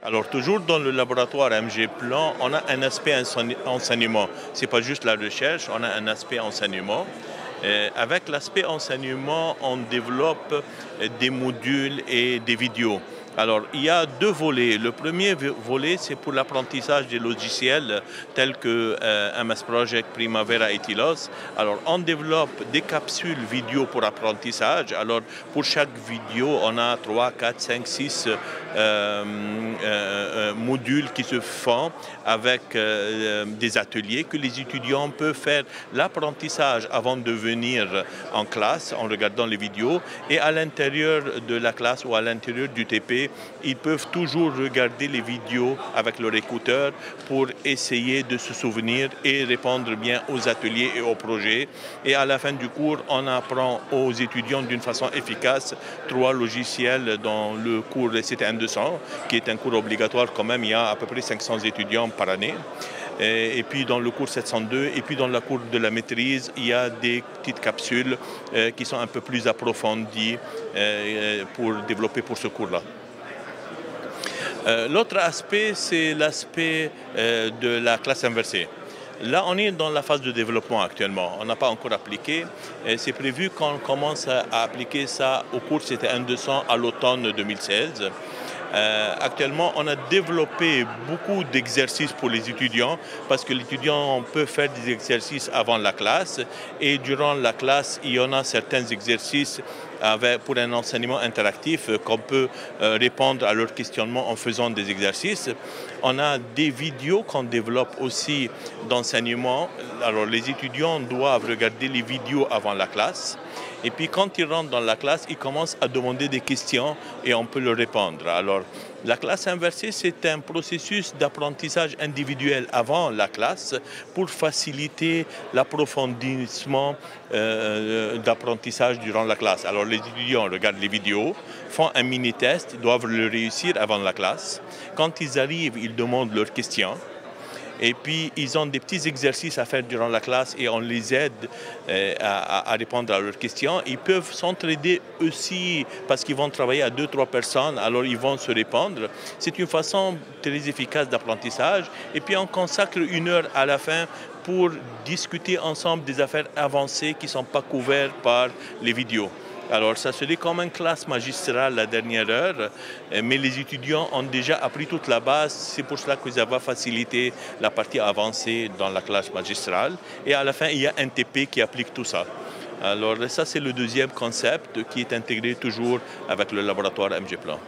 Alors, toujours dans le laboratoire MG Plan, on a un aspect enseignement. Ce n'est pas juste la recherche, on a un aspect enseignement. Avec l'aspect enseignement, on développe des modules et des vidéos. Alors, il y a deux volets. Le premier volet, c'est pour l'apprentissage des logiciels tels que MS Project, Primavera et Tilos. Alors, on développe des capsules vidéo pour apprentissage. Alors, pour chaque vidéo, on a 3, 4, 5, 6 modules qui se font avec des ateliers que les étudiants peuvent faire l'apprentissage avant de venir en classe en regardant les vidéos. Et à l'intérieur de la classe ou à l'intérieur du TP, ils peuvent toujours regarder les vidéos avec leur écouteur pour essayer de se souvenir et répondre bien aux ateliers et aux projets. Et à la fin du cours, on apprend aux étudiants d'une façon efficace 3 logiciels dans le cours CT1-200, qui est un cours obligatoire quand même. Il y a à peu près 500 étudiants par année. Et puis dans le cours 702, et puis dans la cour de la maîtrise, il y a des petites capsules qui sont un peu plus approfondies pour développer pour ce cours-là. L'autre aspect, c'est l'aspect de la classe inversée. Là, on est dans la phase de développement actuellement. On n'a pas encore appliqué. C'est prévu qu'on commence à appliquer ça au cours CT1-200 à l'automne 2016. Actuellement, on a développé beaucoup d'exercices pour les étudiants parce que l'étudiant peut faire des exercices avant la classe et durant la classe, il y en a certains exercices pour un enseignement interactif qu'on peut répondre à leurs questionnements en faisant des exercices. On a des vidéos qu'on développe aussi d'enseignement. Alors, les étudiants doivent regarder les vidéos avant la classe. Et puis quand ils rentrent dans la classe, ils commencent à demander des questions et on peut leur répondre. Alors, la classe inversée, c'est un processus d'apprentissage individuel avant la classe pour faciliter l'approfondissement d'apprentissage durant la classe. Alors, les étudiants regardent les vidéos, font un mini-test, ils doivent le réussir avant la classe. Quand ils arrivent, ils demandent leurs questions. Et puis, ils ont des petits exercices à faire durant la classe et on les aide à répondre à leurs questions. Ils peuvent s'entraider aussi parce qu'ils vont travailler à 2-3 personnes, alors ils vont se répondre. C'est une façon très efficace d'apprentissage. Et puis, on consacre 1 heure à la fin pour discuter ensemble des affaires avancées qui ne sont pas couvertes par les vidéos. Alors, ça serait comme une classe magistrale la dernière heure, mais les étudiants ont déjà appris toute la base. C'est pour cela que ça va faciliter la partie avancée dans la classe magistrale. Et à la fin, il y a un TP qui applique tout ça. Alors, ça, c'est le deuxième concept qui est intégré toujours avec le laboratoire MG Plan.